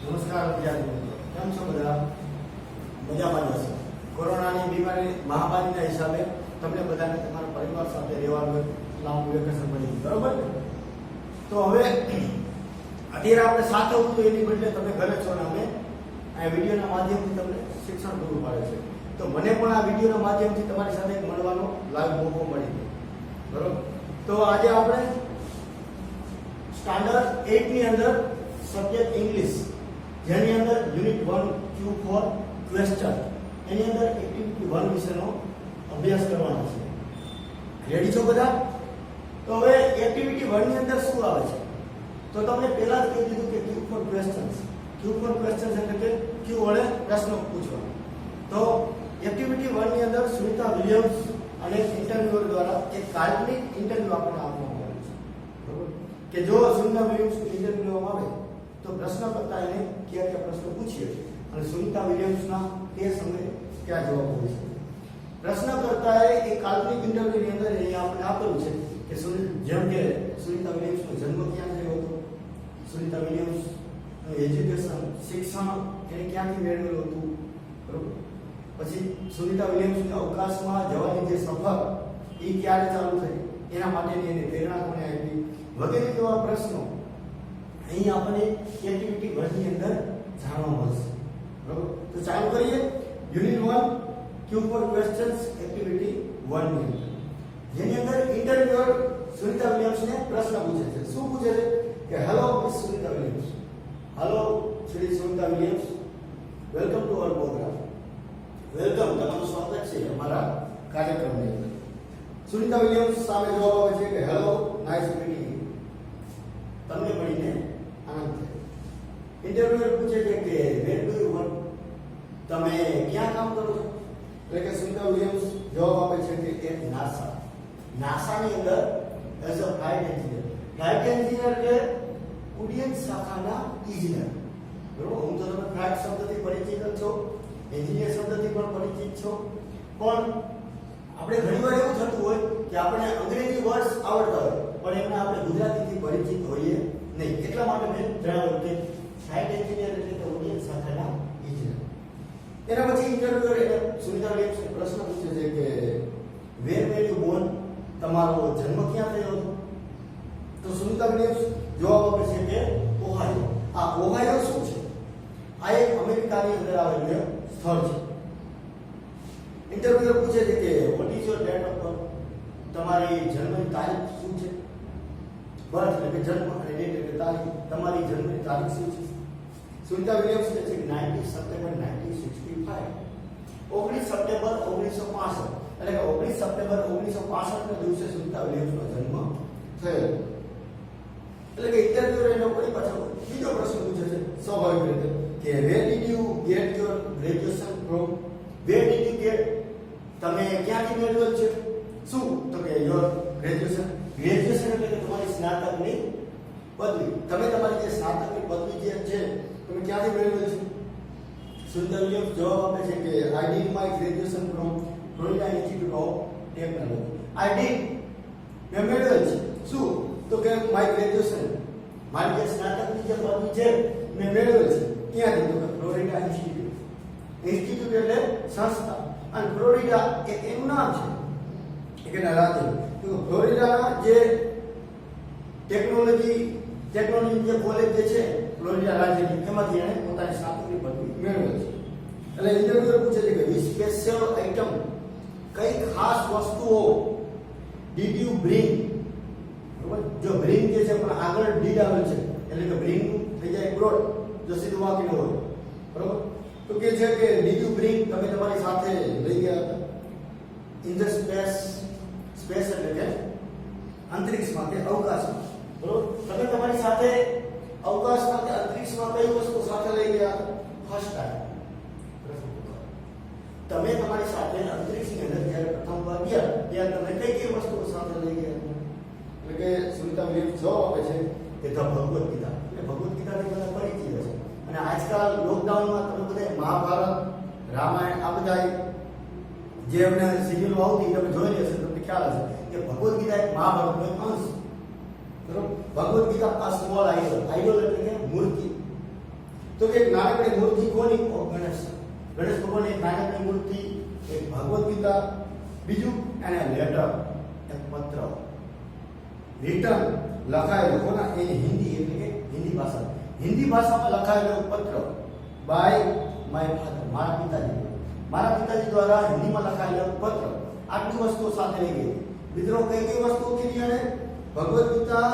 નમસ્કાર વિદ્યાર્થી મિત્રો, કેમ છો બધા? મજામાં જ હશો. કોરોનાની બીમારી મહામારીના હિસાબે તમને બધાને તમારા પરિવાર સાથે રહેવાનું લાંબુ વેકેશન મળ્યું, બરોબર ને? તો હવે અત્યારે આપણે સાથે હોવું તો એની બદલે તમે ઘરે છો ને અમે આ વિડીયોના માધ્યમથી તમને શિક્ષણ પૂરું પાડે છે. તો મને પણ આ વિડીયોના માધ્યમથી તમારી સાથે મળવાનો લાભ મોકો મળી ગયો, બરોબર? તો આજે આપણે સ્ટાન્ડર્ડ 8 ની અંદર સબ્જેક્ટ ઇંગ્લિશ, જેની અંદર યુનિટ 1 Q4 ક્વેશ્ચન, એની અંદર એક્ટિવિટી 1 વિશેનો અભ્યાસ કરવાનો છે. રેડી છો બધા? તો હવે એક્ટિવિટી 1 ની અંદર શું આવે છે? તો તમને પહેલા જ કહી દીધું કે Q4 ક્વેશ્ચન્સ. Q4 ક્વેશ્ચન્સ એટલે કે Q વડે પ્રશ્નો પૂછવાનો. તો એક્ટિવિટી 1 ની અંદર સુનિતા વિલિયમ્સ અને ઇન્ટરવ્યુઅર દ્વારા એક કાલ્પનિક ઇન્ટરવ્યુ આપણને આપવામાં આવે છે, બરોબર? કે જો સુનિતા વિલિયમ્સ ઇન્ટરવ્યુ લેવામાં આવે તો પ્રશ્નકર્તા એને કયા પ્રશ્નો પૂછીએ અને સુનિતા વિલિયમ્સના તે સમયે ક્યાં જવાબ હોય છે. પ્રશ્નકર્તાએ એક કાલ્પનિક ઇન્ટરવ્યુની અંદર અહીંયા આપણે આપેલું છે કે જેમ કે સુનિતા વિલિયમ્સનો જન્મ ક્યાં થયો હતો, સુનિતા વિલિયમ્સ એજ્યુકેશન શિક્ષણ એને ક્યાંથી મેળવેલું હતું, બરોબર? પછી સુનિતા વિલિયમ્સને અવકાશમાં જવાની જે સફર એ ક્યારે ચાલુ થઈ, એના માટેની એને પ્રેરણા કોણે આપી, વગેરે જેવા પ્રશ્નો અહીં આપણને એક્ટિવિટી 1 ની અંદર જાણવા મળશે, બરોબર? તો ચાલુ કરીએ યુનિટ 1 Q4 ક્વેશ્ચન્સ એક્ટિવિટી 1 ની અંદર, જેની અંદર ઇન્ટરવ્યુઅર સુનિતા વિલિયમ્સને પ્રશ્ન પૂછે છે. શું પૂછે છે કે hello miss Sunita Williams, hello Shri Sunita Williams, welcome to our programme. Welcome, તમારું સ્વાગત છે અમારા કાર્યક્રમની અંદર. સુનિતા વિલિયમ્સ સામે જવાબ આવે છે કે હેલો, નાઇસ મીટિંગ યુ, તમને મળીને આનંદ થયો. ઇન્ટરવ્યુઅર પૂછે છે કે વેર ડુ યુ વર્ક, તમે ક્યાં કામ કરો છો? એટલે કે સુનિતા વિલિયમ્સ જવાબ આપે છે કે એક નાસા, નાસાની અંદર as a flight engineer. Flight engineer એટલે ઉડ્ડયન શાખાના ઇજનેર, બરોબર? હું તો તમે ફ્લાઇટ શબ્દથી પરિચિત છો, એન્જિનિયર શબ્દથી પણ પરિચિત છો, પણ આપણે ઘણીવાર એવું થતું હોય કે આપણે અંગ્રેજી વર્ડ્સ આવડતા હોય પણ એમને આપણે ગુજરાતીથી પરિચિત હોઈએ નહીં. એટલા માટે મેં જણાવ્યું કે ફ્લાઇટ એન્જિનિયર એટલે કે ઉડ્ડયન શાખાના ઇજનેર. એના પછી ઇન્ટરવ્યુઅર એને સુનિતા વિલિયમ્સને પ્રશ્ન પૂછે છે કે વેર વેર યુ બોર્ન, તમારો જન્મ ક્યાં થયો હતો? તો સુનિતા વિલિયમ્સ જવાબ આપે છે કે ઓહાયો. આ ઓહાયો શું છે? આ એક અમેરિકાની અંદર આવેલું સ્થળ છે. ઇન્ટરવ્યુઅર પૂછે છે કે what is your date of birth, તમારી જન્મની તારીખ શું છે? બર્થ એટલે કે જન્મ અને ડેટ એટલે તારીખ, તમારી જન્મની તારીખ શું છે? સુનિતા વિલિયમ્સ કહે છે કે 19 સપ્ટેમ્બર 1965, 19 સપ્ટેમ્બર 1965, એટલે કે 19 સપ્ટેમ્બર 1965 ના દિવસે સુનિતા વિલિયમ્સનો જન્મ થયો. એટલે કે ઇન્ટરવ્યુઅર એનો ફરી પાછો બીજો પ્રશ્ન પૂછે છે સ્વાભાવિક રીતે કે where did you get your graduation from, where did you get, તમે ક્યાંથી મેળવેલ છે? શું? તો કે યોર ગ્રેજ્યુએશન. ગ્રેજ્યુએશન એટલે કે તમારી સ્નાતકની પદવી, તમે તમારી જે સ્નાતકની પદવી જે છે તમે ક્યાંથી મેળવેલ છે? સુનિતા વિલિયમ્સ જવાબ આપે છે કે I did my graduation from Florida institute of technology. I did, મેં મેળવેલ છે. શું? તો કે માય ગ્રેજ્યુએશન, મારી જે સ્નાતકની જે પદવી છે મેં મેળવેલ છે ક્યાંથી? તો કે ફ્લોરિડા ઇન્સ્ટિટ્યૂટ. ઇન્સ્ટિટ્યૂટ એટલે સંસ્થા, અને ફ્લોરિડા એક એનું નામ છે, એક એના રાજ્ય. તો ફ્લોરિડાના જે ટેકનોલોજી જે કોલેજ જે છે ફ્લોરિડા રાજ્યની, એમાંથી એણે પોતાની સ્નાતકની પદવી મેળવેલ છે. એટલે ઇન્ટરવ્યુઅર પૂછે છે કે વિચ સ્પેશિયલ આઇટમ, કઈ ખાસ વસ્તુઓ ડીડ યુ બ્રિંગ, બરોબર? જો બ્રિંગ જે છે પણ આગળ ડીડ આવેલ છે એટલે કે બ્રિંગ થઈ જાય બ્રોડ, જો સીધું વાક્ય ન હોય, બરોબર? તો કે છે કે ડીડ યુ બ્રિંગ, તમે તમારી સાથે લઈ ગયા હતા ઇન ધ સ્પેસ, સ્પેસ એટલે કે અંતરિક્ષમાં કે અવકાશમાં, બરોબર? તમે તમારી સાથે અવકાશમાં કે અંતરિક્ષમાં કઈ વસ્તુ સાથે લઈ ગયા હતા? First time. તમે તમારી સાથે અંતરિક્ષની અંદર જ્યારે પ્રથમ વાર ગયા ત્યારે તમે કઈ વસ્તુઓ સાથે લઈ ગયા? એટલે કે સુનિતા વિલિયમ્સ જવાબ આપે છે કે ધ ભગવદ ગીતા. એટલે ભગવદ ગીતાની બધા પરિચિત છે, અને આજકાલ લોકડાઉનમાં તમે બધા મહાભારત, રામાયણ આ બધા જે એમને સિરિયલો આવતી તમે જોઈ લેશો, તમને ખ્યાલ હશે કે ભગવદ ગીતા એક મહાભારતનો એક અંશ, બરોબર? ભગવદ ગીતા આ સ્મોલ આઈડોલ, આઈડોલ એટલે કે મૂર્તિ. તો કે નાનકડી મૂર્તિ કોની? ગણેશ. ગણેશ ભગવાન એક નાનકડી મૂર્તિ, એક ભગવદ ગીતા, બીજું અને લેટર, એક પત્ર રિટર્ન લખાયેલો કોના? એ હિન્દી, એટલે કે હિન્દી ભાષા, હિન્દી ભાષામાં લખાયેલો પત્ર બાય માય ફાધર, મારા પિતાજી દ્વારા હિન્દીમાં લખાયેલો પત્ર. આટલી વસ્તુઓ સાથે લઈ ગઈ. મિત્રો કઈ કઈ વસ્તુઓ કીધી? અને ભગવદ ગીતા,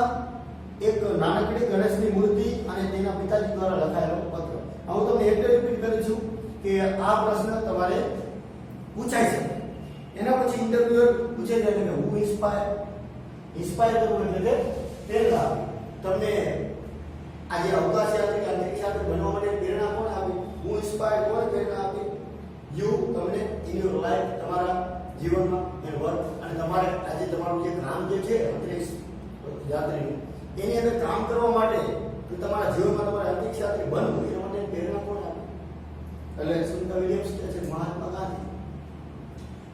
એક નાનકડી ગણેશની મૂર્તિ અને તેના પિતાજી દ્વારા લખાયેલો પત્ર. હું તમને એટલે રિપીટ કરું છું કે આ પ્રશ્ન તમારે પૂછાય છે. એના પછી ઇન્ટરવ્યુઅર પૂછે છે કે હું ઇન્સ્પાયર કરવું એટલે કે પ્રેરણા આપી. તમને આજે અવકાશ યાત્રી કે અંતરિક્ષ યાત્રી બનવા માટે પ્રેરણા કોણ આપી? હું ઇન્સ્પાયર કોણ પ્રેરણા આપી? યુ. તમને ઇન યોર લાઈફ, તમારા જીવનમાં એન્ડ વર્ક, અને તમારે આજે તમારું જે કામ જે છે અંતરિક્ષ યાત્રીનું, એની અંદર કામ કરવા માટે તમારા જીવનમાં તમારે અંતરિક્ષ યાત્રી બનવું, એના માટે પ્રેરણા કોણ આપે? એટલે સુનિતા વિલિયમ્સ કહે છે મહાત્મા ગાંધી.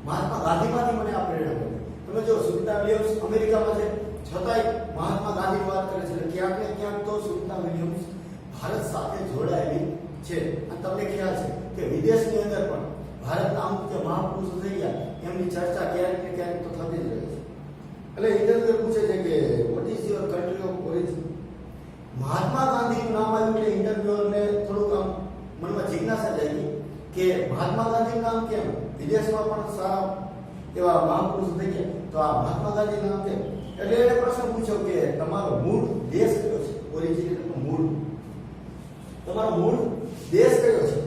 મહાત્મા ગાંધીમાંથી મને આ પ્રેરણા મળી. તમે જો સુનિતા વિલિયમ્સ અમેરિકામાં છે, છતાંય મહાત્મા ગાંધીની વાત કરે છે. એટલે ક્યાંક ને ક્યાંક તો સુનિતા વિલિયમ્સ ભારત સાથે જોડાયેલી છે. અને તમને ખ્યાલ છે કે વિદેશની અંદર પણ ભારતના અમુક જે મહાપુરુષો થઈ ગયા એમની ચર્ચા ક્યારેક ને ક્યારેક તો થતી જ રહે છે. એટલે ઇન્ટરવ્યુઅર પૂછે છે કે what is your country of origin? Mahatma ગાંધીનું નામ આવ્યું એટલે ઇન્ટરવ્યુઅરને થોડુંક આમ મનમાં જિજ્ઞાસા જાગી કે મહાત્મા ગાંધીનું નામ કેમ? વિદેશમાં પણ સારા એવા મહાપુરુષો થઈ ગયા, તો આ મહાત્મા ગાંધીનું નામ કેમ? એટલે એને પ્રશ્ન પૂછ્યો કે તમારો મૂળ દેશ કયો છે? ઓરિજિન એટલે મૂળ. તમારો મૂળ દેશ કયો છે?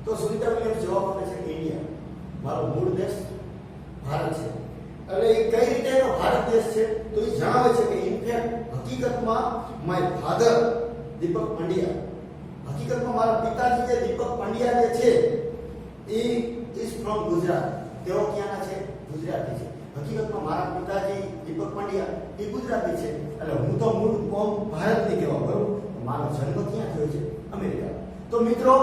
તો સુનિતા વિલિયમ્સ જવાબ આપે છે ઇન્ડિયા. મારો મૂળ દેશ ભારત છે. એટલે એ કઈ રીતે એનો ભારત દેશ છે? તો એ જણાવે છે કે ઇનફેક્ટ હકીકતમાં માય ફાધર દીપક પંડ્યા, હકીકતમાં મારા પિતાજી જે દીપક પંડ્યા જે છે એ ઇઝ ફ્રોમ ગુજરાત. તેઓ ક્યાંના છે? ગુજરાતી છે. હકીકતમાં મારા પિતાજી દીપક પંડ્યા એ ગુજરાતી છે. એટલે હું તો મૂળ કોમ ભારતની કહેવા, બરોબર? મારો જન્મ ક્યાં થયો છે? અમેરિકા. તો મિત્રો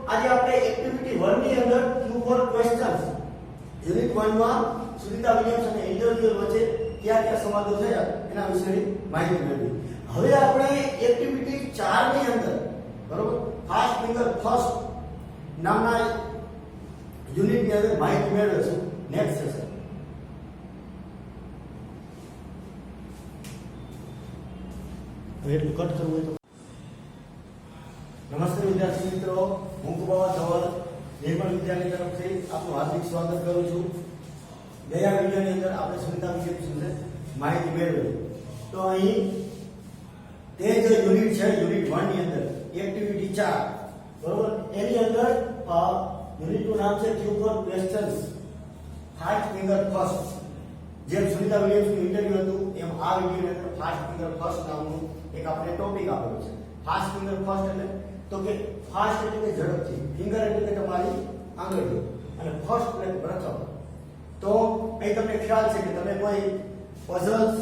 આજે આપણે એક્ટિવિટી 1 ની અંદર Q4 ક્વેશ્ચન્સ યુનિટ 1 માં સુનિતા વિલિયમ્સ અને ઇન્ટરવ્યુઅર વચ્ચે ક્યાં ક્યાં સંવાદો થયા એના વિશેની માહિતી મેળવી. હવે આપણે એક્ટિવિટી 4 ની અંદર, બરોબર, ફાસ્ટ ફિંગર ફર્સ્ટ નામના યુનિટની અંદર માહિતી મેળવીશું નેક્સ્ટ સેશન. હવે એટલું કટ કરવું હોય તો નમસ્તે વિદ્યાર્થી મિત્રો, હું કુબાવા ધવલ નિર્મળ વિદ્યાલય તરફથી આપનું હાર્દિક સ્વાગત કરું છું. ગયા વિડીયોની અંદર આપણે સુનિતા વિલિયમ્સ વિશે માહિતી મેળવી. તો અહીં તે જે યુનિટ છે યુનિટ 1 ની અંદર એક્ટિવિટી 4, બરોબર, એની અંદર યુનિટનું નામ છે Q4 questions fast finger first. જેમ સુનિતા વિલિયમ્સનું ઇન્ટરવ્યુ હતું એમ આ વિડીયોની અંદર ફાસ્ટ ફિંગર ફર્સ્ટ નામનું એક આપણે ટોપિક આપેલું છે. ફાસ્ટ ફિંગર ફર્સ્ટ એટલે તો કે ફાસ્ટ એટલે કે ઝડપથી, ફિંગર એટલે કે તમારી આંગળીઓ, અને ફર્સ્ટ એટલે પ્રથમ. તો અહીં તમને ખ્યાલ છે કે તમે કોઈ પઝલ્સ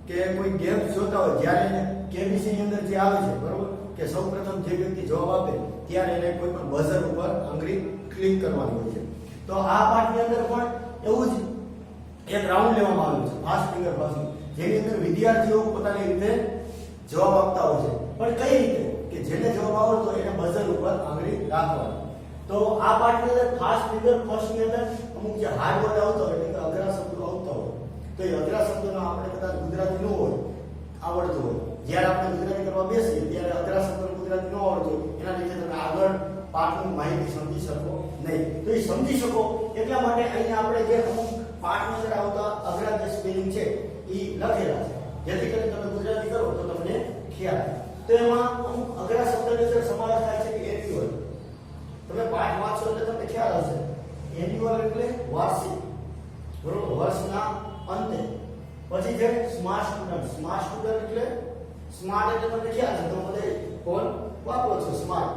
કે કોઈ ગેમ્સ જોતા હોય, જ્યારે કેબીસી ની અંદર જે આવે છે, બરોબર, કે સૌપ્રથમ જે વ્યક્તિ જવાબ આપે ત્યારે એને કોઈ પણ બઝર ઉપર આંગળી ક્લિક કરવાની હોય છે. તો આ પાઠની અંદર પણ એવું જ એક રાઉન્ડ લેવામાં આવ્યું છે ફાસ્ટ ફિંગર ફર્સ્ટ, જેની અંદર વિદ્યાર્થીઓ પોતાની રીતે જવાબ આપતા હોય છે. પણ કઈ રીતે? કે જેને જવાબ આવડતો એને બઝર ઉપર આંગળી રાખવાની. તો આ પાઠની અંદર ફાસ્ટ ફિંગર ફર્સ્ટ ની અંદર અમુક જે હાર્ડ વર્ડ આવતો હોય, એટલે કે અઘરા શબ્દો આવતા હોય, તો એ અઘરા શબ્દોનો આપણે કદાચ ગુજરાતી ન હોય આવડતું હોય, જ્યારે આપણે ગુજરાતી કરવા બેસીએ ત્યારે અઘરા શબ્દોનું ગુજરાતી ન આવડતું હોય, એના લીધે તમે આગળ પાઠની માહિતી સમજી શકો નહીં. તો એ સમજી શકો એટલા માટે અહીંયા આપણે જે અમુક પાઠની અંદર આવતા અઘરા જે સ્પેલિંગ છે એ લખેલા છે, જેથી કરીને તમે ગુજરાતી કરો તો તમને ખ્યાલ આવે. તો એમાં અમુક અઘરા શબ્દોની અંદર સમાવેશ થાય છે કે એન્યુઅલ. તમે પાઠ વાંચો એટલે તમને ખ્યાલ આવશે. એન્યુઅલ એટલે વાર્ષિક, બરોબર, વર્ષના અંતે. પછી છે સ્માર્ટ સ્ટુડન્ટ. સ્માર્ટ સ્ટુડન્ટ એટલે સ્માર્ટ એટલે તમને ખ્યાલ છે, તમે બધે ફોન વાપરો છો સ્માર્ટ,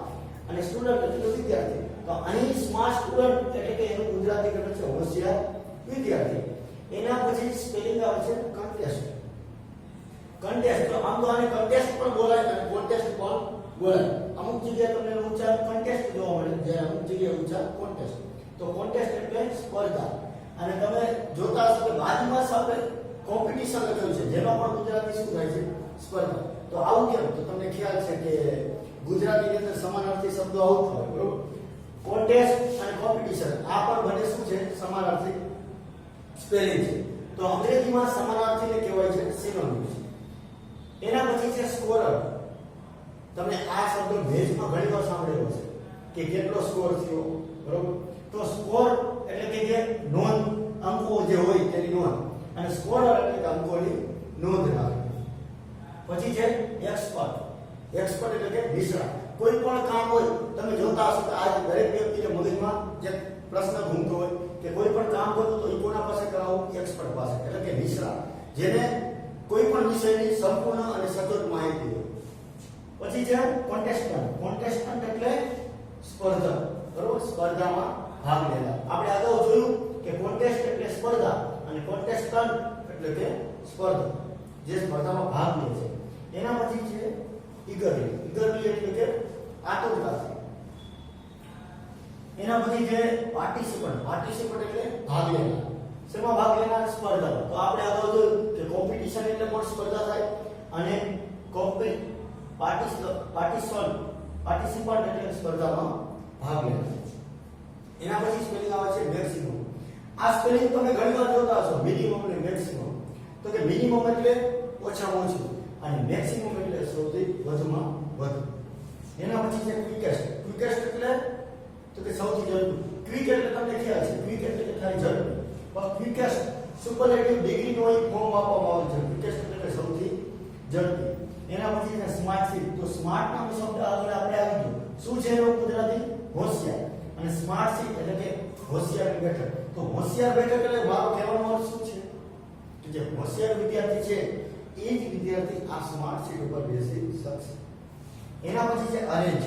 અને સ્ટુડન્ટ એટલે વિદ્યાર્થી. તો અહીં સ્માર્ટ સ્ટુડન્ટ એટલે કે એનું ગુજરાતી કહે છે હોશિયાર વિદ્યાર્થી. એના પછી સ્પેલિંગ આવે છે કન્ટેસ્ટ. કન્ટેસ્ટ, તો આમ તો આને કન્ટેસ્ટ પણ બોલાય અને કોન્ટેસ્ટ પણ બોલાય. અમુક જગ્યાએ તમને ઉચ્ચાર કન્ટેસ્ટ જોવા મળે, જ્યારે અમુક જગ્યાએ ઉચ્ચાર કોન્ટેસ્ટ. તો કોન્ટેસ્ટ એટલે સ્પર્ધા. અને તમે જોતા હશો કે બાજુમાં આપણે કોમ્પિટિશન લખ્યું છે, જેમાં પણ ગુજરાતી શું થાય છે? સ્પર્ધા. તો આવું કેમ? તો તમને ખ્યાલ છે કે ગુજરાતીની અંદર સમાનાર્થી શબ્દો આવતા હોય, બરોબર. કોન્ટેસ્ટ અને કોમ્પિટિશન આ પણ બંને શું છે? સમાનાર્થી સ્પેલિંગ છે. તો અંગ્રેજીમાં સમાનાર્થીને કહેવાય છે સિનોનિમ્સ. એના પછી છે સ્કોરર. તમે આ શબ્દ મેચમાં ઘણી વાર સાંભળેલો છે કે કેટલો સ્કોર થયો, બરોબર. તો સ્કોર એટલે કે જે નોંધ, અંકો જે હોય તેની નોંધ, અને સ્કોરર એટલે કે અંકોની નોંધ રાખે. પછી છે એક્સપર્ટ. એક્સપર્ટ એટલે કે નિષ્ણાત. કોઈ પણ કામ હોય, તમે જોતા હશો કે આજ દરેક વ્યક્તિને મગજમાં જે પ્રશ્ન ઘૂમતો હોય કે કોઈ પણ કામ કરવું તો એ કોના પાસે કરાવવું? એક્સપર્ટ પાસે, એટલે કે નિષ્ણાત, જેને કોઈ પણ વિષયની સંપૂર્ણ અને સચોટ માહિતી હોય. પછી છે કોન્ટેસ્ટન્ટ. કોન્ટેસ્ટન્ટ એટલે સ્પર્ધક, બરોબર. સ્પર્ધામાં ભાગ લેનાર. આપણે અગાઉ જોયું કે કોન્ટેસ્ટ એટલે સ્પર્ધા અને કોન્ટેસ્ટન્ટ એટલે કે સ્પર્ધક, જે સ્પર્ધામાં ભાગ લે છે. એના પછી છે ઈગરલી. ઈગરલી એટલે કે આતુરતાથી. એના પછી છે પાર્ટિસિપન્ટ. પાર્ટિસિપન્ટ એટલે ભાગ લેનાર. શેમાં ભાગ લેનાર? સ્પર્ધા. તો આપણે અગાઉ જોયું કે કોમ્પિટિશન એટલે પણ સ્પર્ધા થાય, અને પાર્ટિસિપન્ટ એટલે સ્પર્ધામાં ભાગ લેનાર. એના પછી સ્પેલિંગ આવે છે મેક્સિમમ. આ સ્પેલિંગ તમે ઘણી વાર જોતા હશો, મિનિમમ અને મેક્સિમમ. તો કે મિનિમમ એટલે ઓછામાં ઓછું અને મેક્સિમમ એટલે સૌથી વધુમાં વધુ. એના પછી છે ક્વિકેસ્ટ. ક્વિકેસ્ટ એટલે તો કે સૌથી ઝડપી. ક્વિક એટલે તમને ખ્યાલ છે, ક્વિક એટલે કે થાય ઝડપી. પણ ક્વિકેસ્ટ સુપરલેટિવ ડિગ્રી નો એક ફોર્મ આપવામાં આવે છે. ક્વિકેસ્ટ એટલે સૌથી ઝડપી. એના પછી છે સ્માર્ટ. તો સ્માર્ટ નામનો શબ્દ આગળ આપણે આવી ગયો. શું છે એનો ગુજરાતી? હોશિયાર. અને સ્માર્ટ સીટ એટલે કે હોશિયાર બેઠક. તો હોશિયાર બેઠક એટલે મારો કહેવાનો અર્થ શું છે? કે જે હોશિયાર વિદ્યાર્થી છે એ જ વિદ્યાર્થી આ સ્માર્ટ સીટ ઉપર બેસી શકશે. એના પછી છે અરેન્જ.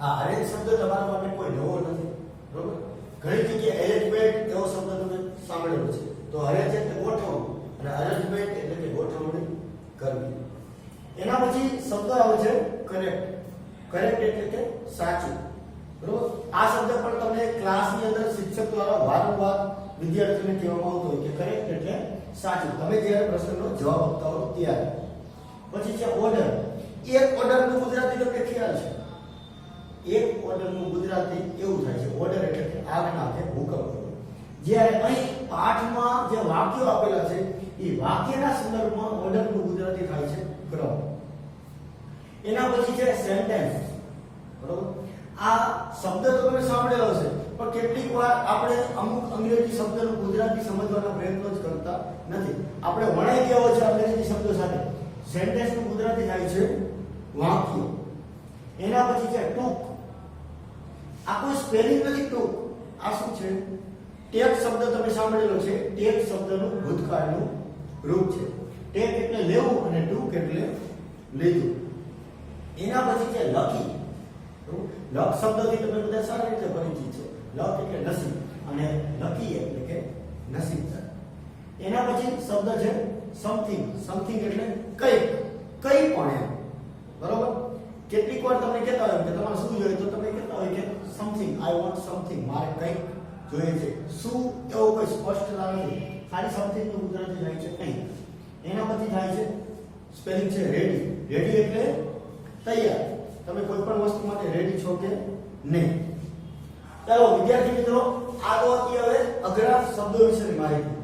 આ અરેન્જ શબ્દ તમારા માટે કોઈ નવો નથી, બરોબર. ઘણી જગ્યાએ એરેન્જમેન્ટ એવો શબ્દ તમે સાંભળેલો છે. તો અરેન્જ એટલે ગોઠવવું અને અરેન્જમેન્ટ એટલે કે ગોઠવણી કરવી. એના પછી શબ્દ આવે છે કરેક્ટ. કરેક્ટ એટલે કે સાચું, બરોબર. આ શબ્દ પણ તમને ક્લાસની અંદર શિક્ષક દ્વારા વારંવાર વિદ્યાર્થીઓને કહેવામાં આવતો હોય કે કરેક્ટ એટલે સાચું, તમે જ્યારે પ્રશ્નનો જવાબ આપતા હો ત્યારે. પછી છે ઓર્ડર. એક ઓર્ડરનું ગુજરાતી તમને ખ્યાલ છે? એક ઓર્ડરનું ગુજરાતી એવું થાય છે, ઓર્ડર એટલે કે આજ્ઞા કે હુકમ. જ્યારે અહીં પાઠમાં જે વાક્યો આપેલા છે એ વાક્યના સંદર્ભમાં ઓર્ડરનું ગુજરાતી થાય છે ક્રમ. એના પછી છે સેન્ટેન્સ, બરોબર. આ શબ્દ તો તમે સાંભળેલો છે, પણ કેટલીક વાર આપણે અમુક અંગ્રેજી શબ્દનું ગુજરાતી સમજવાના પ્રયત્નો જ કરતા નથી. આપણે વણાઈ ગયા હોય છે અંગ્રેજી શબ્દો સાથે. સેન્ટેન્સનું ગુજરાતી થાય છે વાક્ય. એના પછી છે ટૂંક. આ કોઈ સ્પેલિંગ નથી ટૂંક. આ શું છે? ટેક શબ્દ તમે સાંભળેલો છે. ટેક શબ્દનું ભૂતકાળનું રૂપ છે. ટેક એટલે લેવું અને ટૂંક એટલે લીધું. એના પછી છે લકી. લક શબ્દથી તમે બધા સારી રીતે પરિચિત છો. લક એટલે નસીબ અને લકી એટલે કે નસીબદાર. એના પછી શબ્દ છે સમથિંગ. સમથિંગ એટલે કંઈક, કંઈ પણ એમ, બરોબર. કેટલીક વાર તમને કહેતા હોય કે તમારે શું જોઈએ, તો તમે કહેતા હોય કે સમથિંગ, આઈ વોન્ટ સમથિંગ, મારે કંઈક જોઈએ છે. શું એવો કોઈ સ્પષ્ટતા નથી, ખાલી સમથિંગ નું ગુજરાતી થાય છે કંઈક. એના પછી થાય છે સ્પેલિંગ છે રેડી. રેડી એટલે તૈયાર. તમે કોઈ પણ વસ્તુ માટે રેડી છો કે નહીં. ચાલો વિદ્યાર્થી મિત્રો, આ તો હતી હવે અઘરા શબ્દો વિશેની માહિતી.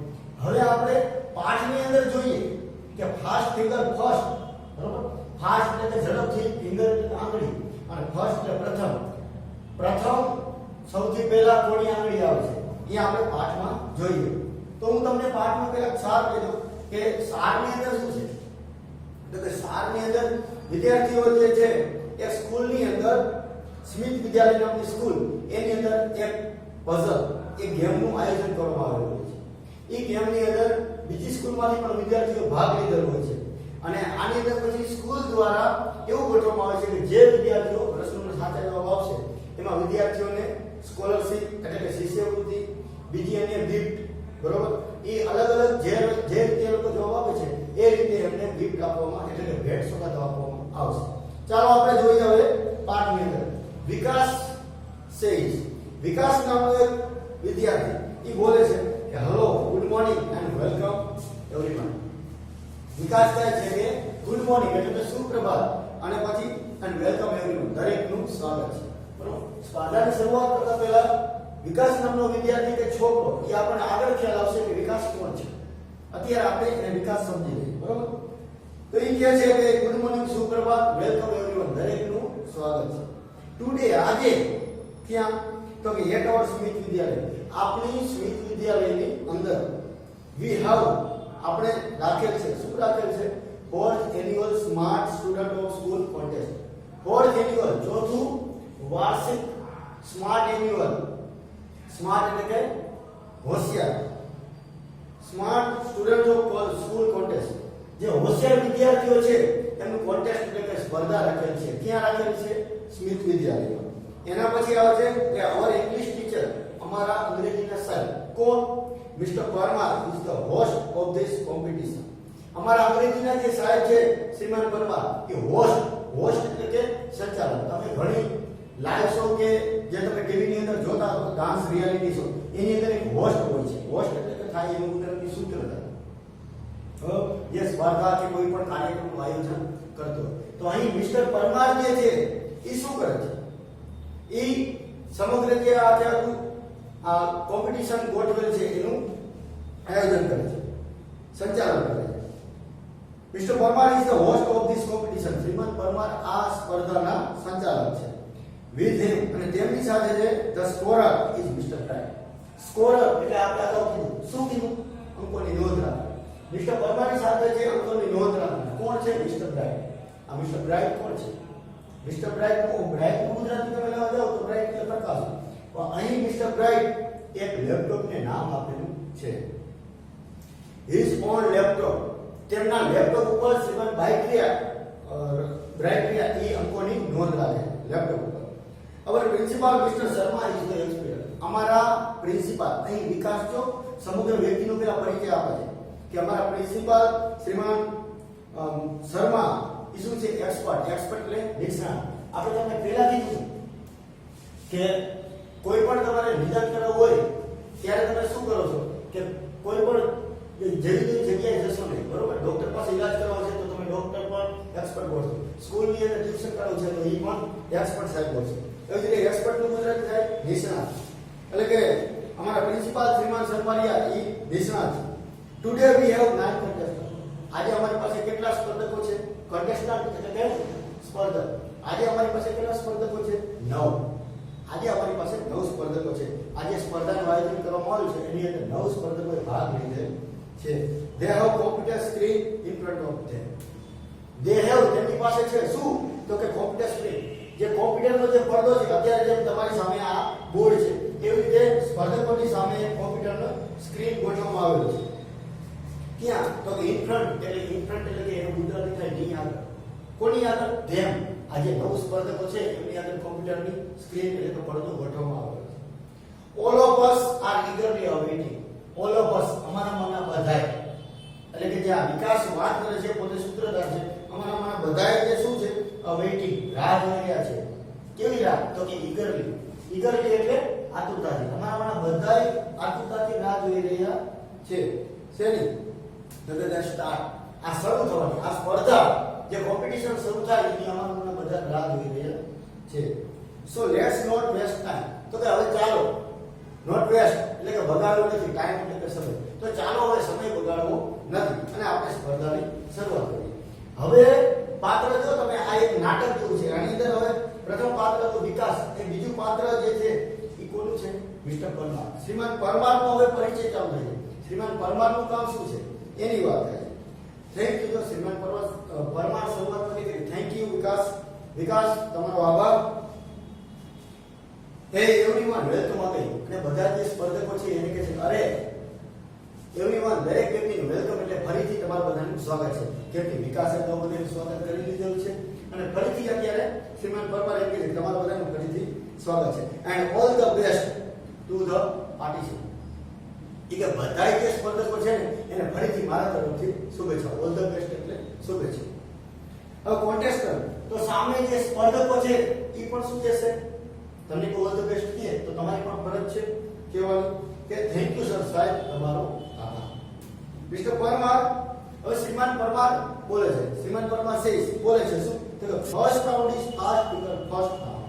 હવે આપણે પાઠની અંદર જોઈએ કે ફાસ્ટ ફિંગર ફર્સ્ટ, બરોબર. ફાસ્ટ એટલે ઝડપથી, ફિંગર એટલે આંગળી, અને ફર્સ્ટ એટલે પ્રથમ. પ્રથમ સૌથી પહેલા કોની આંગળી આવે છે એ આપણે પાઠમાં જોઈએ. તો હું તમને પાઠમાં પહેલા સાર કહી દઉં કે સારની અંદર શું છે. તો કે સારની અંદર વિદ્યાર્થીઓ જે છે એક સ્કૂલની અંદર, સ્મિત વિદ્યાલય નામની સ્કૂલ, એની અંદર એક પઝલ, એક ગેમનું આયોજન કરવામાં આવેલું છે. એ ગેમની અંદર બીજી સ્કૂલમાંથી પણ વિદ્યાર્થીઓ ભાગ લીધેલો હોય છે. અને આની અંદર પછી સ્કૂલ દ્વારા એવું ગોઠવવામાં આવે છે કે જે વિદ્યાર્થીઓ પ્રશ્નોનો સાચા જવાબ આપશે એમાં વિદ્યાર્થીઓને સ્કોલરશિપ એટલે કે શિષ્યવૃત્તિ, બીજી અન્ય ગિફ્ટ, બરોબર. એ અલગ અલગ જે રીતે એ લોકો જવાબ આપે છે એ રીતે એમને ગિફ્ટ આપવામાં એટલે કે ભેટ સોગાદો આપવામાં આવશે. ચાલો આપણે જોઈએ હવે પાઠની અંદર. વિકાસ સેઝ. વિકાસ નામનો એક વિદ્યાર્થી એ બોલે છે કે hello, good morning and welcome everyone. Vikas કહે છે કે ગુડ મોર્નિંગ એટલે કે સુપ્રભાત, અને પછી and welcome everyone. દરેકનું સ્વાગત છે. બરોબર. સ્પર્ધાની શરૂઆત કરતા પહેલા વિકાસ નામનો વિદ્યાર્થી કે છોકરો એ આપણને આગળ ખ્યાલ આવશે કે વિકાસ કોણ છે. અત્યારે આપણે એને વિકાસ સમજી લઈએ. બરોબર. તો એ કહે છે કે ગુડ મોર્નિંગ, સુપ્રભાત, વેલકમ એવરીવન, દરેકનું સ્વાગત છે. ટુડે આજે ક્યાં તો કે એટ અવર સ્મિથ વિદ્યાલય, આપણી સ્મિથ વિદ્યાલયની અંદર વી હેવ આપણે રાખેલ છે. શું રાખેલ છે? Fourth annual smart student of school contest. Fourth annual ચોથું વાર્ષિક સ્માર્ટ એન્યુઅલ. સ્માર્ટ એટલે કે હોશિયાર. Smart student of school contest, જે હોશિયાર વિદ્યાર્થીઓ છે એનું કોન્ટેસ્ટ એટલે કે સ્પર્ધા રાખેલ છે. ક્યાં રાખેલ છે? સ્મિથ વિદ્યાલયમાં. એના પછી આવે છે કે અવર ઇંગ્લિશ ટીચર, અમારા અંગ્રેજીના સર. કોણ? Mister Parmar is the host of this competition. અમારા અંગ્રેજીના જે સાહેબ છે શ્રીમાન પરમાર એ હોસ્ટ એટલે કે સંચાલક. તમે ઘણી લાઈવ શો કે જે તમે ટીવી ની અંદર જોતા હો, ડાન્સ રિયાલિટી શો, એની અંદર એક હોસ્ટ હોય છે. હોસ્ટ એટલે કે થાય એનું ઉત્તરથી સૂત્રધાર. જે સ્પર્ધા કે કોઈ પણ કાર્યક્રમનું આયોજન કરતો. તો અહીં મિસ્ટર પરમાર જે છે એ શું કરે છે? એ સમગ્ર જે આ કોમ્પિટિશન ગોઠવેલ છે એનું આયોજન કરે છે, સંચાલન કરે છે. Mister Parmar is the host of this competition. Shriman Parmar આ સ્પર્ધાના સંચાલક છે. વિથ હિમ અને તેમની સાથે છે the scorer is mister bright. Scorer એટલે આપણે અગાઉ કીધું. શું કીધું? અંકોની નોંધ રાખવી. મિસ્ટર પરમારની સાથે છે અંકોની નોંધ રાખવી. કોણ છે? Mister bright. આ મિસ્ટર બ્રાઇટ કોણ છે? મિસ્ટર બ્રાઇટ નું ગુજરાતી તમે લેવા જાઓ તો બ્રાઇટ એટલે પ્રકાશ. પણ અહીં મિસ્ટર બ્રાઇટ એક લેપટોપને નામ આપેલું છે. His own laptop. તેમના લેપટોપ ઉપર શ્રીમાન બ્રાઇટ્રિયા એ અંકોની નોંધ રાખે લેપટોપ ઉપર. Our principal mister Sharma is the expert. અમારા પ્રિન્સિપાલ, અહીં વિકાસ જો સમગ્ર વ્યક્તિનો પેલા પરિચય આપે છે કે અમારા પ્રિન્સિપાલ શ્રીમાન શર્મા એ શું છે? એક્સપર્ટ. એક્સપર્ટ એટલે નિષ્ણાત. આપણે તમને પહેલા કીધું કે કોઈ પણ તમારે નિદાન કરવું હોય ત્યારે તમે શું કરો છો કે કોઈ પણ જેવી જગ્યાએ જશો નહીં. બરોબર. ડોક્ટર પાસે ઈલાજ કરાવવો છે તો તમે ડોક્ટર પણ એક્સપર્ટ બોલશો. સ્કૂલની અંદર ટ્યુશન કરાવવું છે તો એ પણ એક્સપર્ટ સાહેબ બોલશે. એવી રીતે એક્સપર્ટનું ગુજરાતી થાય નિષ્ણાત. એટલે કે અમારા પ્રિન્સિપાલ શ્રીમાન શર્મારિયા એ નિષ્ણાત છે. Today we have 9 contestants. આજે અમારી પાસે કેટલા સ્પર્ધકો છે? contestant એટલે કે સ્પર્ધક. આજે અમારી પાસે કેટલા સ્પર્ધકો છે? 9. આજે અમારી પાસે 9 સ્પર્ધકો છે. આજે સ્પર્ધાનું આયોજન કરવામાં આવ્યું છે એની અંદર 9 સ્પર્ધકોએ ભાગ લીધેલ છે. they have computer screen in front of them. they have તેમની પાસે છે શું? તો કે computer screen. જે કોમ્પ્યુટરનો જે પડદો છે અત્યારે જેમ તમારી સામે આ બોર્ડ છે એવી રીતે સ્પર્ધકોની સામે કોમ્પ્યુટરનો સ્ક્રીન ગોઠવવામાં આવેલો છે. ક્યાં? તો કે ઇન ફ્રન્ટ એટલે કે એનું ગુજરાતી થાય ની આગળ. કોની આગળ? ધેમ. આ જે 9 સ્પર્ધકો છે એમની આગળ કોમ્પ્યુટરની સ્ક્રીન એટલે કે પડદો ગોઠવવામાં આવેલો છે. All of us are eagerly awaiting. All of us અમારામાંના બધાય, એટલે કે જે આ વિકાસ વાત કરે છે પોતે સૂત્રધાર છે. અમારામાંના બધાય જે શું છે? awaiting, રાહ જોઈ રહ્યા છે. કેવી રાહ? તો કે eagerly એટલે આતુરતાથી. અમારામાંના બધાય આતુરતાથી રાહ જોઈ રહ્યા છે. શેની? તો કે સ્ટાર્ટ. આ શરૂ થવાની આ સ્પર્ધા જે કોમ્પિટિશન શરૂ થાય એની અમારામાંના બધા રાહ જોઈ રહ્યા છે. So let's not waste time. તો કે હવે ચાલો, નોટ વેસ્ટ એટલે કે બગાડવો નથી, ટાઈમ એટલે કે સમય. તો ચાલો હવે સમય બગાડવો નથી અને આપણે સ્પર્ધાની શરૂઆત કરીએ. હવે પાત્ર જો તમે આ એક નાટક જેવું છે. આની અંદર હવે પ્રથમ પાત્ર તો વિકાસ, એ બીજું પાત્ર જે છે એ કોનું છે? મિસ્ટર પરમાર. શ્રીમાન પરમારનો હવે પરિચય ચાલુ થાય છે. શ્રીમાન પરમારનું કામ શું છે એની વાત થાય છે. Thank you. તો શ્રીમાન પરમાર શરૂઆત કરી. થેન્ક યુ વિકાસ તમારો આભાર. હે એવરીવન, વેલકમ અગેન. અને બધા જે સ્પર્ધકો છે એને કહે છે અરે એવરીવન, દરેક વ્યક્તિનું વેલકમ એટલે ફરીથી તમારા બધાનું સ્વાગત છે. કેમ કે વિકાસે તો બધાનું સ્વાગત કરી લીધેલું છે અને ફરીથી અત્યારે શ્રીમાન પરમાર એમ કહે છે તમારા બધાનું ફરીથી સ્વાગત છે. And all the best to the participant. એ કે બધા જે સ્પર્ધકો છે ને એને ફરીથી મારા તરફથી શુભેચ્છા. ઓલ ધ બેસ્ટ એટલે શુભેચ્છા. હવે કોન્ટેસ્ટન્ટ, તો સામે જે સ્પર્ધકો છે એ પણ શું કહેશે? તમને કોઈ ઓલ ધ બેસ્ટ કહે તો તમારી પણ ફરજ છે કહેવાની કે થેન્ક યુ સર, સાહેબ તમારો આભાર. મિસ્ટર પરમાર, હવે શ્રીમાન પરમાર બોલે છે. શ્રીમાન પરમાર બોલે છે શું? તો first round is fast finger first round.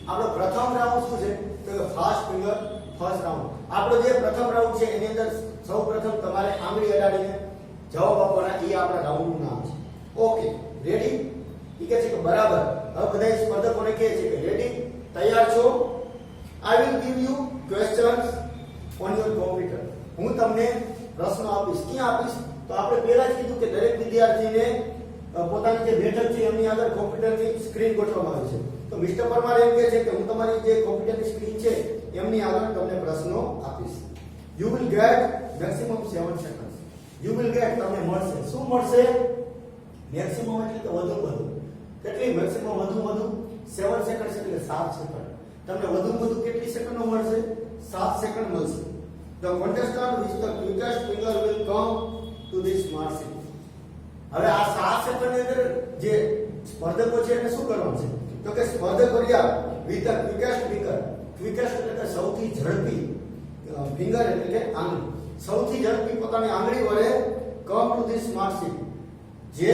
આપણો પ્રથમ રાઉન્ડ શું છે? તો ફાસ્ટ ફિંગર ફર્સ્ટ રાઉન્ડ. આપણો જે પ્રથમ રાઉન્ડ છે એની અંદર સૌપ્રથમ તમારે આંગળી અડાડીને જવાબ આપવાના. એ આપણા રાઉન્ડનું નામ છે. Okay, ready? ઈ કહે છે કે બરાબર. હવે બધા સ્પર્ધકોને કહે છે કે રેડી, તૈયાર છો? I will give you questions on your computer. હું તમને પ્રશ્નો આપીશ. ક્યાં આપીશ? તો આપણે પહેલા જ કીધું કે દરેક વિદ્યાર્થીને પોતાની જે બેઠક છે એમની આગળ કોમ્પ્યુટરની સ્ક્રીન ગોઠવવામાં આવે છે. તો મિસ્ટર પરમાર એમ કહે છે કે હું તમારી જે કોમ્પ્યુટરની સ્ક્રીન છે એમની આગળ તમને પ્રશ્નો આપીશ. You will get maximum 7 seconds. You will get તમને મળશે. શું મળશે? મેક્સિમમ એટલે કે વધુ. કેટલી મેક્સિમમ વધુ 7 સેકન્ડ એટલે 7 સેકન્ડ. તમને વધુ કેટલી સેકન્ડો મળશે? 7 સેકન્ડ મળશે. The contestant with the quickest finger will come to this smart sheet. હવે આ 7 સેકન્ડની અંદર જે સ્પર્ધકો છે એને શું કરવાનું છે? તો કે સ્પર્ધકો રહ્યા with the quickest finger. quickest એટલે કે સૌથી ઝડપી, ફિંગર એટલે કે આંગળી. સૌથી ઝડપી પોતાની આંગળી વડે come to this smart sheet. જે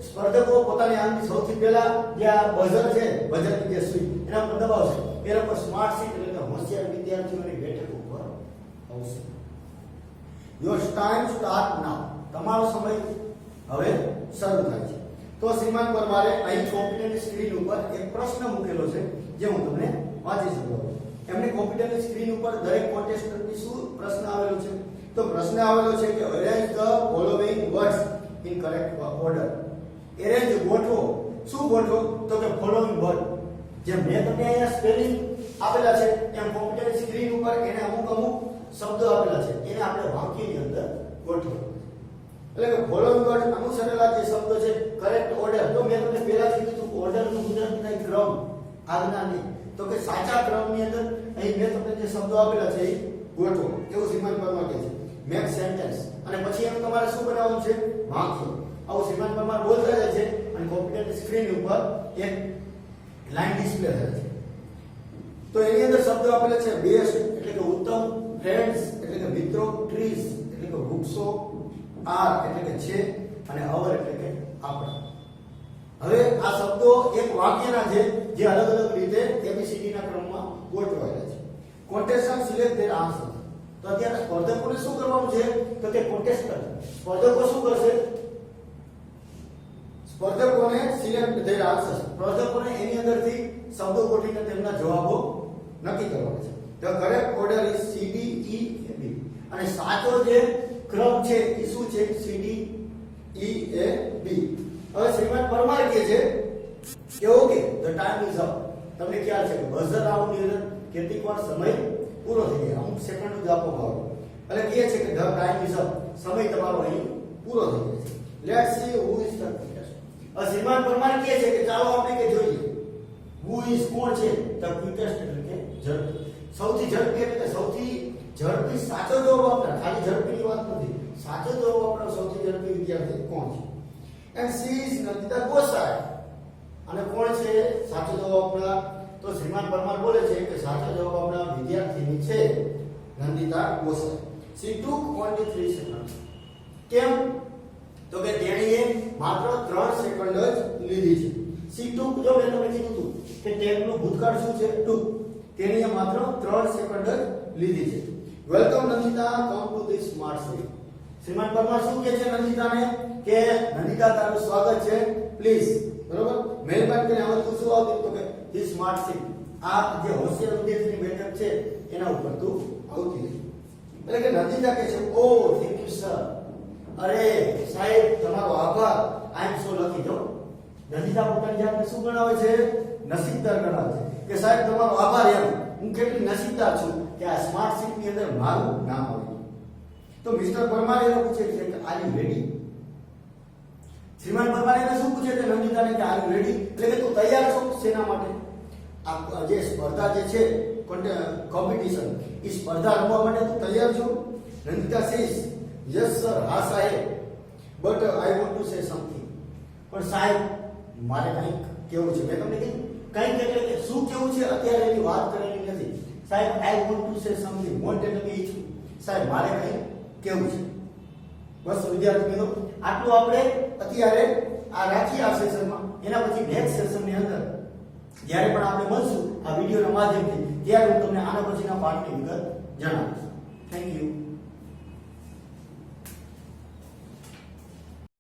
સ્પર્ધકો પોતાની આંગળી સૌથી પહેલા જે આ બઝર છે, બઝરની જે સુઈ એના પર દબાવશે, એના પર સ્માર્ટ શીટ એટલે કે હોશિયાર વિદ્યાર્થીઓની બેઠક ઉપર આવશે. યોર ટાઈમ સ્ટાર્ટ નાઉ. તમારો સમય હવે શરૂ થાય છે. તો શ્રીમાન પરમારે અહીં કોમ્પ્યુટરની સ્ક્રીન ઉપર એક પ્રશ્ન મૂકેલો છે જે હું તમને વાંચી શકું. એમને કોમ્પ્યુટરની સ્ક્રીન ઉપર દરેક કોન્ટેસ્ટન્ટની શું પ્રશ્ન આવેલો છે? તો પ્રશ્ન આવેલો છે કે arrange the following words in correct order. Arrange ગોઠવો. શું ગોઠવો? તો કે ફોલોઇંગ વર્ડ. જેમ મેં તમને અહીંયા સ્પેલિંગ આપેલા છે એમ કોમ્પ્યુટરની સ્ક્રીન ઉપર એને અમુક શબ્દો આપેલા છે એને આપણે વાક્યની અંદર ગોઠવો. એટલે કે ફોલોઇંગ વર્ડ અનુસરેલા જે શબ્દો છે કરેક્ટ ઓર્ડર. તો મેં તમને પહેલા જ કીધું કે ઓર્ડરનું ગુજરાતી થાય ક્રમ, આજ્ઞા નહીં. તો કે સાચા ક્રમની અંદર અહીં મેં તમને જે શબ્દો આપેલા છે એ ગોઠવો. એવું શ્રીમાન પરમાર કહે છે. Make sentence. અને પછી એનું તમારે શું બનાવવાનું છે? વાક્ય. આવું શ્રીમાન પરમાર બોલતા જાય છે અને કોમ્પ્યુટરની સ્ક્રીન ઉપર એક લાઈન ડિસ્પ્લે થાય છે. તો એની અંદર શબ્દો આપેલા છે બેસ્ટ એટલે કે ઉત્તમ, ફ્રેન્ડ્સ એટલે કે મિત્રો, ટ્રીઝ એટલે કે વૃક્ષો, આર એટલે કે છે અને અવર એટલે કે આપણા. હવે આ શબ્દો એક વાક્યના છે જે અલગ અલગ રીતે એબીસીડી ના ક્રમમાં ગોઠવાયેલા છે. કોન્ટેસ્ટન્ટ સિલેક્ટ ધેર આન્સર. તો અત્યારે સ્પર્ધકોને શું કરવાનું છે? તો કે કોન્ટેસ્ટન્ટ સ્પર્ધકો શું કરશે? સ્પર્ધકોને સિલેક્ટ ધેર આન્સર. સ્પર્ધકોને એની અંદરથી શબ્દો ગોઠવીને તેમના જવાબો નક્કી કરવાના છે. The correct order is C D E A B. અને સાચો જે ક્રમ છે એ શું છે? C D E A B. હવે શ્રીમાન પરમાર કહે છે કે okay the time is up. તમને ખ્યાલ છે કે બઝર રાઉન્ડની અંદર કેટલીક વાર સમય પૂરો થઈ જાય, અમુક સેકન્ડ જ આપવામાં આવે એટલે કહે છે કે ધ ટાઈમ ઇઝ અપ. સમય તમારો અહીં પૂરો થઈ જાય છે. Let's see who is the quickest. હવે શ્રીમાન પરમાર કહે છે કે ચાલો આપણે કે જોઈએ હુ ઇઝ કોણ છે? ધ ક્વિકેસ્ટ એટલે કે ઝડપી. સૌથી ઝડપી એટલે કે સૌથી ઝડપી સાચો જવાબ આપનાર. ખાલી ઝડપીની વાત નથી, સાચો જવાબ આપનાર સૌથી ઝડપી વિદ્યાર્થી કોણ છે? And she is Nandita Gosai. અને કોણ છે સાચો જવાબ આપનાર? તો શ્રીમાન પરમાર બોલે છે કે સાચો જવાબ આપનાર વિદ્યાર્થીની છે નંદિતા ગોસાઈ. સી ટુક ઓન્લી 3 સેકન્ડ. કેમ? તો કે તેણીએ માત્ર 3 સેકન્ડ જ લીધી છે. સી ટુક, જો મેં તમને કીધું હતું કે ટેગનું ભૂતકાળ શું છે? ટુક. તેણીએ માત્ર 3 સેકન્ડ જ લીધી છે. Welcome Nandita, come to this smart seat. Shriman Parmar શું કહે છે નંદિતાને કે નંદિતા તારું સ્વાગત છે, પ્લીઝ. બરોબર? મહેરબાની કરીને આમાં તું શું આવતી? તો કે ધીસ સ્માર્ટ સીટ. આ જે હોશિયાર વિદ્યાર્થીની બેઠક છે એના ઉપર તું આવતી. એટલે કે નંદિતા કહે છે ઓ થેન્ક યુ સર. અરે સાહેબ તમારો આભાર. આઈ એમ સો લકી. જો નંદિતા પોતાની જાતને શું ગણાવે છે? નસીબદાર ગણાવે છે કે સાહેબ તમારો આભાર, એમ હું કેટલી નસીબદાર છું કે આ સ્માર્ટ સીટ ની અંદર મારું નામ આવ્યું. તો મિસ્ટર પરમાર એને પૂછે છે કે આર યુ રેડી? શ્રીમાન પરમાર એને શું પૂછે છે નંદિતાને કે આર યુ રેડી? એટલે કે તું તૈયાર છો શેના માટે? આ જે સ્પર્ધા જે છે કોમ્પિટિશન, એ સ્પર્ધા રમવા માટે તું તૈયાર છો? નંદિતા સેઝ યસ સર, હા સાહેબ, but I want to say something. પણ સાહેબ મારે કંઈક કેવું છે. મેં તમને કીધું કંઈક એટલે કે શું કેવું છે અત્યારે એની વાત કરેલી નથી. સાહેબ I want to say something. Want એટલે કે ઈચ્છું. સાહેબ મારે કંઈક કેવું છે. બસ વિદ્યાર્થી મિત્રો, આટલું આપણે અત્યારે આ રાખીએ આ સેશનમાં. એના પછી નેક્સ્ટ સેશનની અંદર જ્યારે પણ આપણે મળશું આ વિડીયોના માધ્યમથી ત્યારે હું તમને આના પછીના પાઠની વિગત જણાવીશ. Thank you.